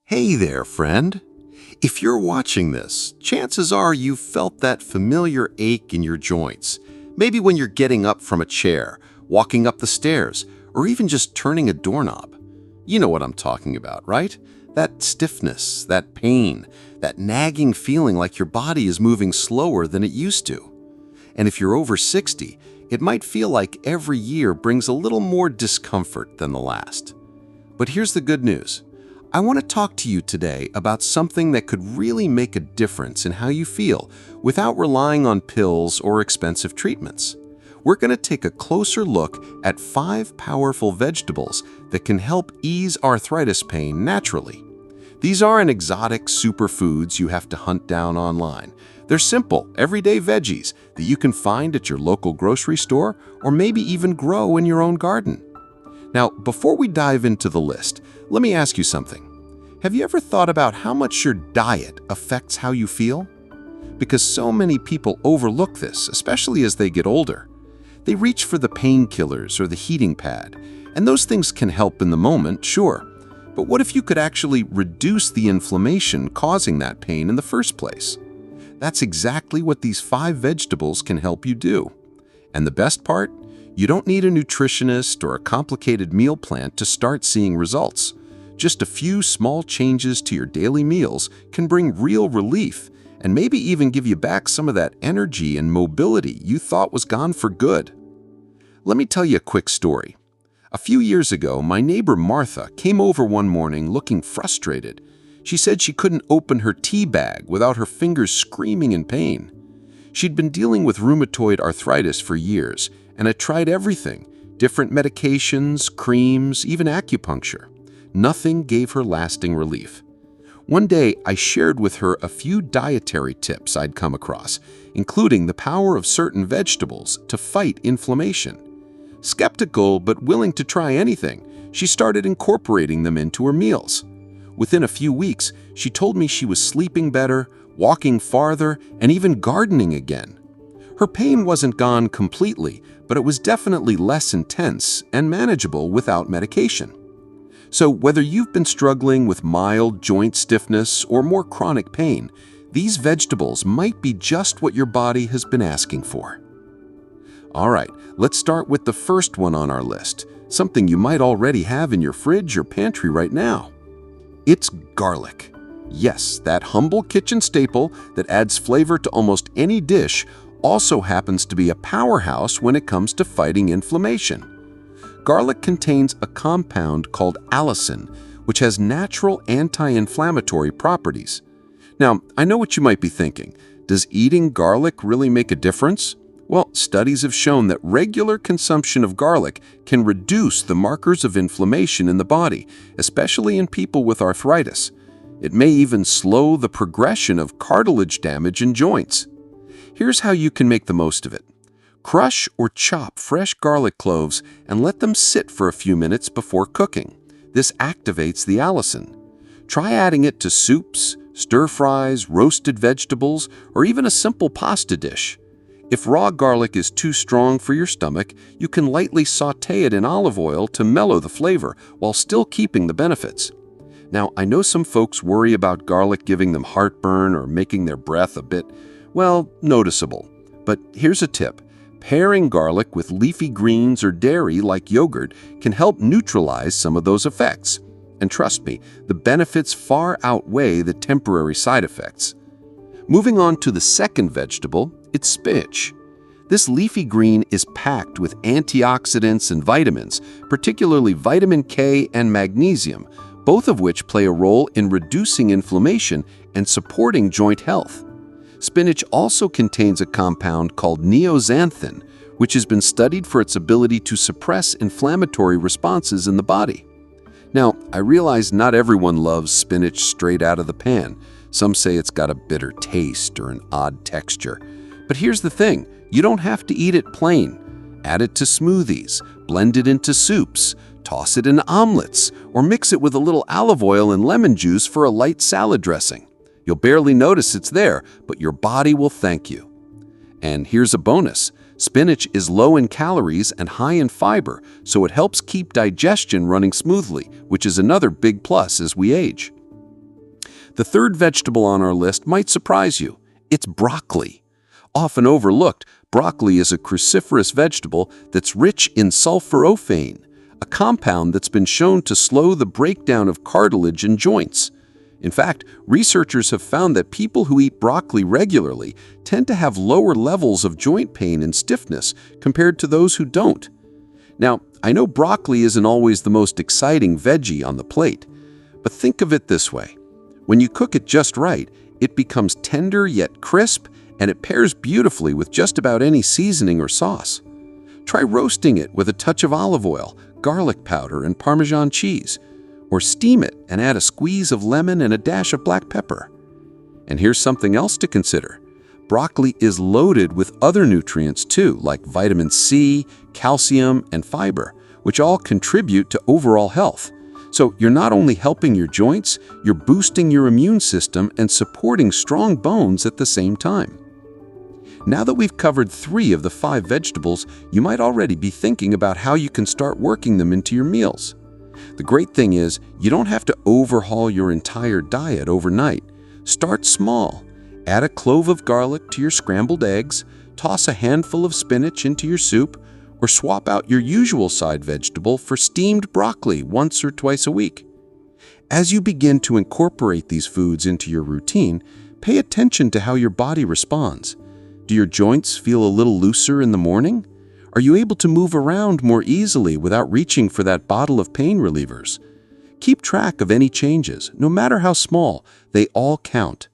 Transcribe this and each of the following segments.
Hey there, friend. If you're watching this, chances are you've felt that familiar ache in your joints. Maybe when you're getting up from a chair, walking up the stairs, or even just turning a doorknob. You know what I'm talking about, right? That stiffness, that pain, that nagging feeling like your body is moving slower than it used to. And if you're over 60, it might feel like every year brings a little more discomfort than the last. But here's the good news. I want to talk to you today about something that could really make a difference in how you feel without relying on pills or expensive treatments. We're going to take a closer look at 5 powerful vegetables that can help ease arthritis pain naturally. These aren't exotic superfoods you have to hunt down online. They're simple, everyday veggies that you can find at your local grocery store or maybe even grow in your own garden. Now, before we dive into the list, let me ask you something. Have you ever thought about how much your diet affects how you feel? Because so many people overlook this, especially as they get older. They reach for the painkillers or the heating pad, and those things can help in the moment, sure. But what if you could actually reduce the inflammation causing that pain in the first place? That's exactly what these 5 vegetables can help you do. And the best part? You don't need a nutritionist or a complicated meal plan to start seeing results. Just a few small changes to your daily meals can bring real relief and maybe even give you back some of that energy and mobility you thought was gone for good. Let me tell you a quick story. A few years ago, my neighbor Martha came over one morning looking frustrated. She said she couldn't open her tea bag without her fingers screaming in pain. She'd been dealing with rheumatoid arthritis for years and had tried everything, different medications, creams, even acupuncture. Nothing gave her lasting relief. One day, I shared with her a few dietary tips I'd come across, including the power of certain vegetables to fight inflammation. Skeptical but willing to try anything, she started incorporating them into her meals. Within a few weeks, she told me she was sleeping better, walking farther, and even gardening again. Her pain wasn't gone completely, but it was definitely less intense and manageable without medication. So whether you've been struggling with mild joint stiffness or more chronic pain, these vegetables might be just what your body has been asking for. All right, let's start with the first one on our list, something you might already have in your fridge or pantry right now. It's garlic. Yes, that humble kitchen staple that adds flavor to almost any dish also happens to be a powerhouse when it comes to fighting inflammation. Garlic contains a compound called allicin, which has natural anti-inflammatory properties. Now, I know what you might be thinking. Does eating garlic really make a difference? Well, studies have shown that regular consumption of garlic can reduce the markers of inflammation in the body, especially in people with arthritis. It may even slow the progression of cartilage damage in joints. Here's how you can make the most of it. Crush or chop fresh garlic cloves and let them sit for a few minutes before cooking. This activates the allicin. Try adding it to soups, stir-fries, roasted vegetables, or even a simple pasta dish. If raw garlic is too strong for your stomach, you can lightly sauté it in olive oil to mellow the flavor while still keeping the benefits. Now, I know some folks worry about garlic giving them heartburn or making their breath a bit, well, noticeable. But here's a tip. Pairing garlic with leafy greens or dairy like yogurt can help neutralize some of those effects. And trust me, the benefits far outweigh the temporary side effects. Moving on to the second vegetable, it's spinach. This leafy green is packed with antioxidants and vitamins, particularly vitamin K and magnesium, both of which play a role in reducing inflammation and supporting joint health. Spinach also contains a compound called neoxanthin, which has been studied for its ability to suppress inflammatory responses in the body. Now, I realize not everyone loves spinach straight out of the pan. Some say it's got a bitter taste or an odd texture. But here's the thing, you don't have to eat it plain. Add it to smoothies, blend it into soups, toss it in omelets, or mix it with a little olive oil and lemon juice for a light salad dressing. You'll barely notice it's there, but your body will thank you. And here's a bonus. Spinach is low in calories and high in fiber, so it helps keep digestion running smoothly, which is another big plus as we age. The third vegetable on our list might surprise you. It's broccoli. Often overlooked, broccoli is a cruciferous vegetable that's rich in sulforaphane, a compound that's been shown to slow the breakdown of cartilage in joints. In fact, researchers have found that people who eat broccoli regularly tend to have lower levels of joint pain and stiffness compared to those who don't. Now, I know broccoli isn't always the most exciting veggie on the plate, but think of it this way. When you cook it just right, it becomes tender yet crisp, and it pairs beautifully with just about any seasoning or sauce. Try roasting it with a touch of olive oil, garlic powder, and Parmesan cheese, or steam it and add a squeeze of lemon and a dash of black pepper. And here's something else to consider. Broccoli is loaded with other nutrients too, like vitamin C, calcium, and fiber, which all contribute to overall health. So you're not only helping your joints, you're boosting your immune system and supporting strong bones at the same time. Now that we've covered 3 of the 5 vegetables, you might already be thinking about how you can start working them into your meals. The great thing is, you don't have to overhaul your entire diet overnight. Start small. Add a clove of garlic to your scrambled eggs, toss a handful of spinach into your soup, or swap out your usual side vegetable for steamed broccoli once or twice a week. As you begin to incorporate these foods into your routine, pay attention to how your body responds. Do your joints feel a little looser in the morning? Are you able to move around more easily without reaching for that bottle of pain relievers? Keep track of any changes, no matter how small, they all count.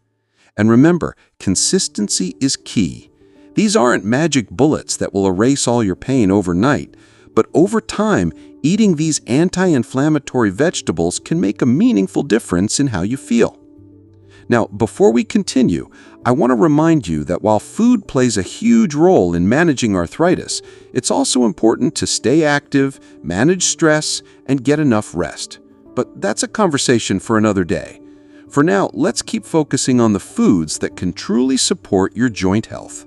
And remember, consistency is key. These aren't magic bullets that will erase all your pain overnight, but over time, eating these anti-inflammatory vegetables can make a meaningful difference in how you feel. Now, before we continue, I want to remind you that while food plays a huge role in managing arthritis, it's also important to stay active, manage stress, and get enough rest. But that's a conversation for another day. For now, let's keep focusing on the foods that can truly support your joint health.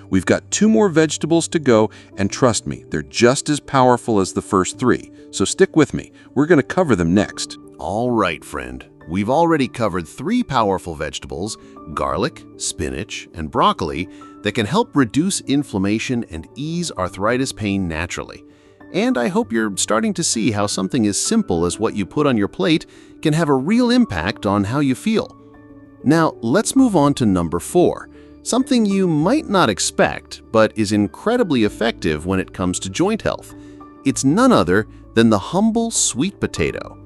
We've got 2 more vegetables to go, and trust me, they're just as powerful as the first 3. So stick with me. We're going to cover them next. All right, friend. We've already covered 3 powerful vegetables, garlic, spinach, and broccoli, that can help reduce inflammation and ease arthritis pain naturally. And I hope you're starting to see how something as simple as what you put on your plate can have a real impact on how you feel. Now, let's move on to number 4, something you might not expect, but is incredibly effective when it comes to joint health. It's none other than the humble sweet potato.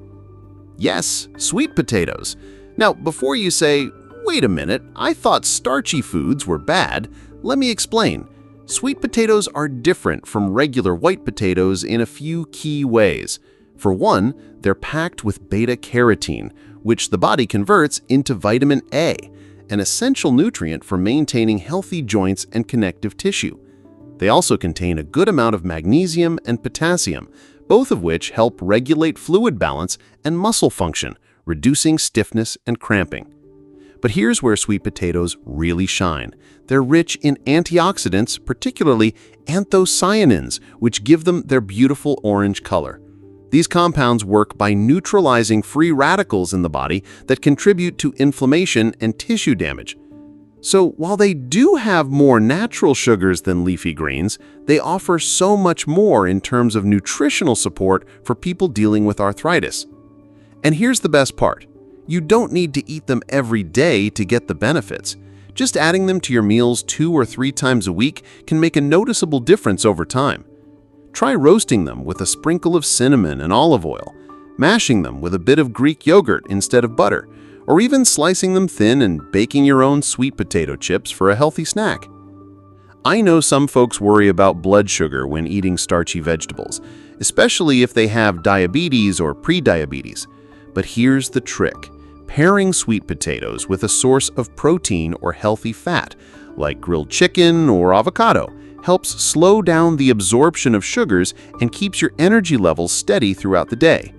Yes, sweet potatoes. Now, before you say, wait a minute, I thought starchy foods were bad, let me explain. Sweet potatoes are different from regular white potatoes in a few key ways. For one, they're packed with beta-carotene, which the body converts into vitamin A, an essential nutrient for maintaining healthy joints and connective tissue. They also contain a good amount of magnesium and potassium, both of which help regulate fluid balance and muscle function, reducing stiffness and cramping. But here's where sweet potatoes really shine. They're rich in antioxidants, particularly anthocyanins, which give them their beautiful orange color. These compounds work by neutralizing free radicals in the body that contribute to inflammation and tissue damage. So while they do have more natural sugars than leafy greens, they offer so much more in terms of nutritional support for people dealing with arthritis. And here's the best part. You don't need to eat them every day to get the benefits. Just adding them to your meals 2 or 3 times a week can make a noticeable difference over time. Try roasting them with a sprinkle of cinnamon and olive oil, mashing them with a bit of Greek yogurt instead of butter, or even slicing them thin and baking your own sweet potato chips for a healthy snack. I know some folks worry about blood sugar when eating starchy vegetables, especially if they have diabetes or prediabetes. But here's the trick. Pairing sweet potatoes with a source of protein or healthy fat, like grilled chicken or avocado, helps slow down the absorption of sugars and keeps your energy levels steady throughout the day.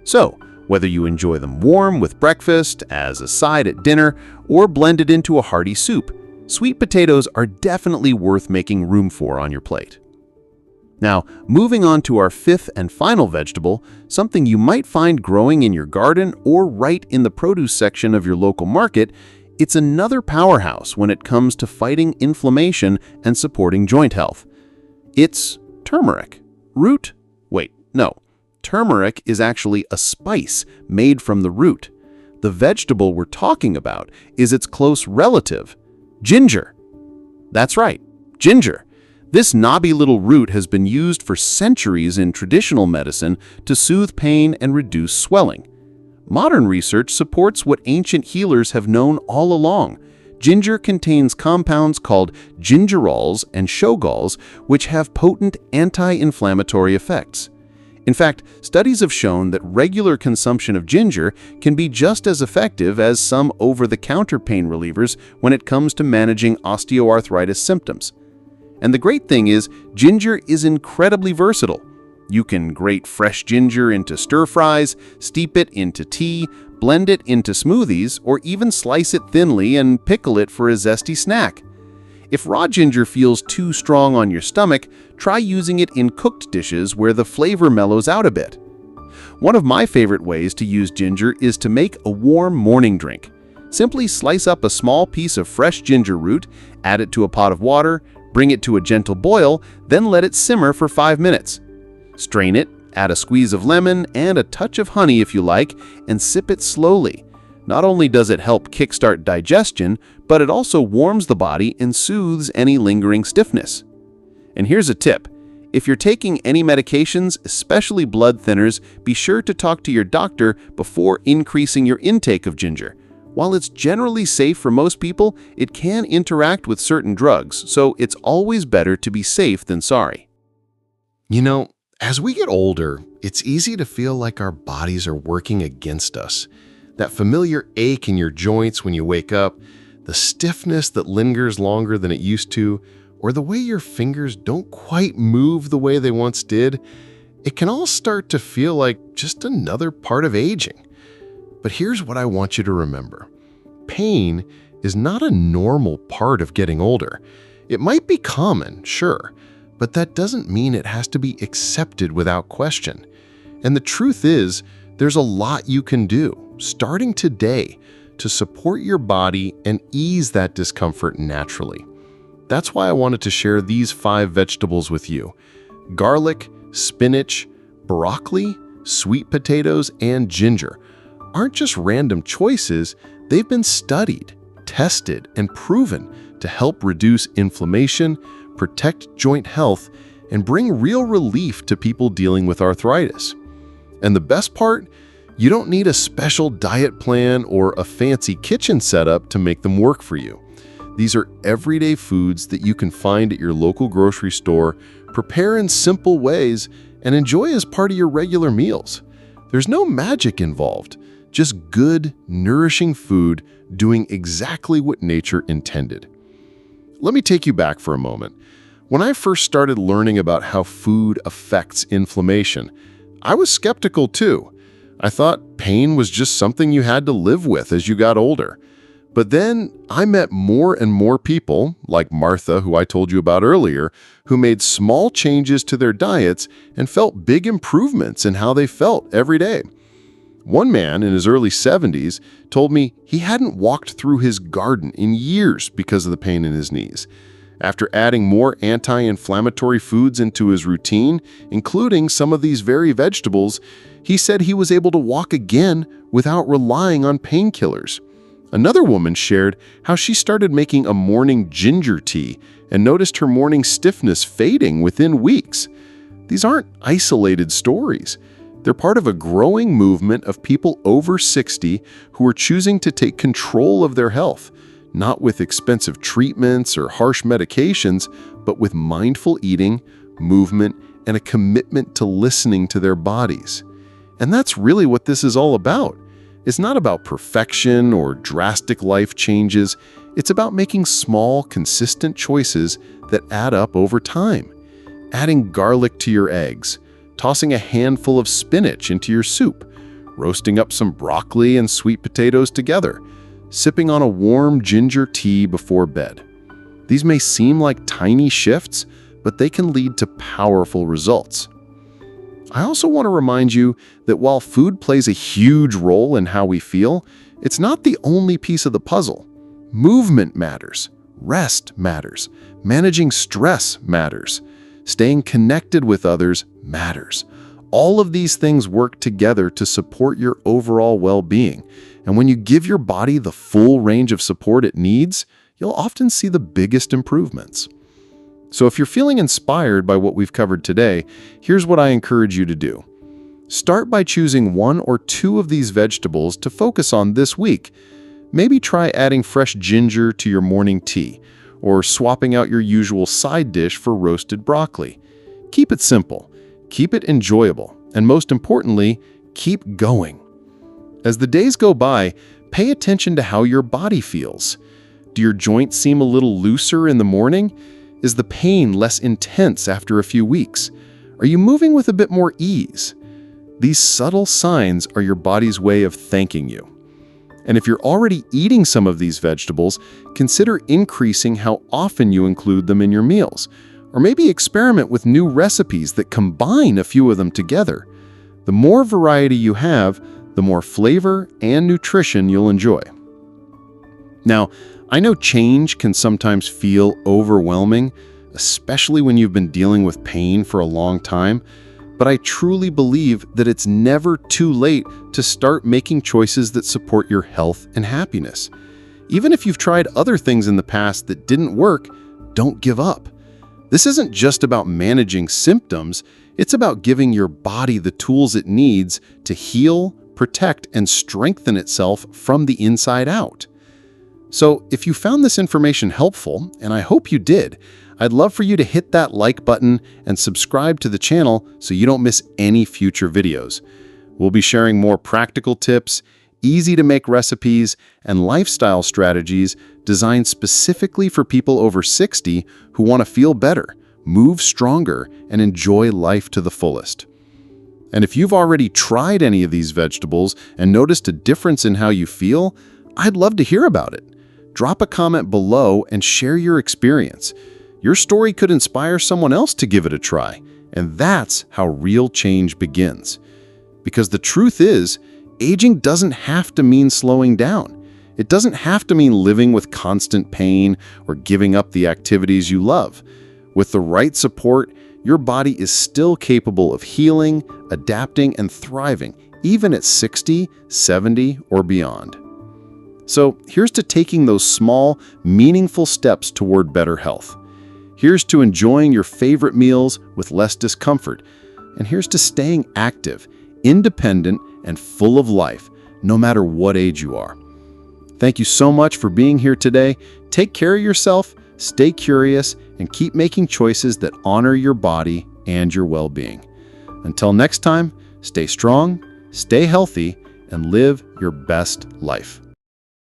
So, whether you enjoy them warm with breakfast, as a side at dinner, or blended into a hearty soup, sweet potatoes are definitely worth making room for on your plate. Now, moving on to our fifth and final vegetable, something you might find growing in your garden or right in the produce section of your local market, it's another powerhouse when it comes to fighting inflammation and supporting joint health. It's turmeric. Root? Wait, no. Turmeric is actually a spice made from the root. The vegetable we're talking about is its close relative, ginger. That's right, ginger. This knobby little root has been used for centuries in traditional medicine to soothe pain and reduce swelling. Modern research supports what ancient healers have known all along. Ginger contains compounds called gingerols and shogols, which have potent anti-inflammatory effects. In fact, studies have shown that regular consumption of ginger can be just as effective as some over-the-counter pain relievers when it comes to managing osteoarthritis symptoms. And the great thing is, ginger is incredibly versatile. You can grate fresh ginger into stir-fries, steep it into tea, blend it into smoothies, or even slice it thinly and pickle it for a zesty snack. If raw ginger feels too strong on your stomach, try using it in cooked dishes where the flavor mellows out a bit. One of my favorite ways to use ginger is to make a warm morning drink. Simply slice up a small piece of fresh ginger root, add it to a pot of water, bring it to a gentle boil, then let it simmer for 5 minutes. Strain it, add a squeeze of lemon and a touch of honey if you like, and sip it slowly. Not only does it help kickstart digestion, but it also warms the body and soothes any lingering stiffness. And here's a tip. If you're taking any medications, especially blood thinners, be sure to talk to your doctor before increasing your intake of ginger. While it's generally safe for most people, it can interact with certain drugs, so it's always better to be safe than sorry. You know, as we get older, it's easy to feel like our bodies are working against us. That familiar ache in your joints when you wake up, the stiffness that lingers longer than it used to, or the way your fingers don't quite move the way they once did, it can all start to feel like just another part of aging. But here's what I want you to remember. Pain is not a normal part of getting older. It might be common, sure, but that doesn't mean it has to be accepted without question. And the truth is, there's a lot you can do, starting today, to support your body and ease that discomfort naturally. That's why I wanted to share these 5 vegetables with you. Garlic, spinach, broccoli, sweet potatoes, and ginger aren't just random choices, they've been studied, tested, and proven to help reduce inflammation, protect joint health, and bring real relief to people dealing with arthritis. And the best part? You don't need a special diet plan or a fancy kitchen setup to make them work for you. These are everyday foods that you can find at your local grocery store, prepare in simple ways, and enjoy as part of your regular meals. There's no magic involved, just good, nourishing food doing exactly what nature intended. Let me take you back for a moment. When I first started learning about how food affects inflammation, I was skeptical too. I thought pain was just something you had to live with as you got older. But then I met more and more people, like Martha, who I told you about earlier, who made small changes to their diets and felt big improvements in how they felt every day. One man in his early 70s told me he hadn't walked through his garden in years because of the pain in his knees. After adding more anti-inflammatory foods into his routine, including some of these very vegetables, he said he was able to walk again without relying on painkillers. Another woman shared how she started making a morning ginger tea and noticed her morning stiffness fading within weeks. These aren't isolated stories. They're part of a growing movement of people over 60 who are choosing to take control of their health, not with expensive treatments or harsh medications, but with mindful eating, movement, and a commitment to listening to their bodies. And that's really what this is all about. It's not about perfection or drastic life changes. It's about making small, consistent choices that add up over time. Adding garlic to your eggs, tossing a handful of spinach into your soup, roasting up some broccoli and sweet potatoes together, sipping on a warm ginger tea before bed. These may seem like tiny shifts, but they can lead to powerful results. I also want to remind you that while food plays a huge role in how we feel, it's not the only piece of the puzzle. Movement matters. Rest matters. Managing stress matters. Staying connected with others matters. All of these things work together to support your overall well-being. And when you give your body the full range of support it needs, you'll often see the biggest improvements. So if you're feeling inspired by what we've covered today, here's what I encourage you to do. Start by choosing one or two of these vegetables to focus on this week. Maybe try adding fresh ginger to your morning tea, or swapping out your usual side dish for roasted broccoli. Keep it simple, keep it enjoyable, and most importantly, keep going. As the days go by, pay attention to how your body feels. Do your joints seem a little looser in the morning? Is the pain less intense after a few weeks? Are you moving with a bit more ease? These subtle signs are your body's way of thanking you. And if you're already eating some of these vegetables, consider increasing how often you include them in your meals, or maybe experiment with new recipes that combine a few of them together. The more variety you have, the more flavor and nutrition you'll enjoy. Now, I know change can sometimes feel overwhelming, especially when you've been dealing with pain for a long time, but I truly believe that it's never too late to start making choices that support your health and happiness. Even if you've tried other things in the past that didn't work, don't give up. This isn't just about managing symptoms, it's about giving your body the tools it needs to heal, protect, and strengthen itself from the inside out. So if you found this information helpful, and I hope you did, I'd love for you to hit that like button and subscribe to the channel so you don't miss any future videos. We'll be sharing more practical tips, easy-to-make recipes, and lifestyle strategies designed specifically for people over 60 who want to feel better, move stronger, and enjoy life to the fullest. And if you've already tried any of these vegetables and noticed a difference in how you feel, I'd love to hear about it. Drop a comment below and share your experience. Your story could inspire someone else to give it a try, and that's how real change begins. Because the truth is, aging doesn't have to mean slowing down. It doesn't have to mean living with constant pain or giving up the activities you love. With the right support, your body is still capable of healing, adapting, and thriving, even at 60, 70, or beyond. So here's to taking those small, meaningful steps toward better health. Here's to enjoying your favorite meals with less discomfort. And here's to staying active, independent, and full of life, no matter what age you are. Thank you so much for being here today. Take care of yourself, stay curious, and keep making choices that honor your body and your well-being. Until next time, stay strong, stay healthy, and live your best life.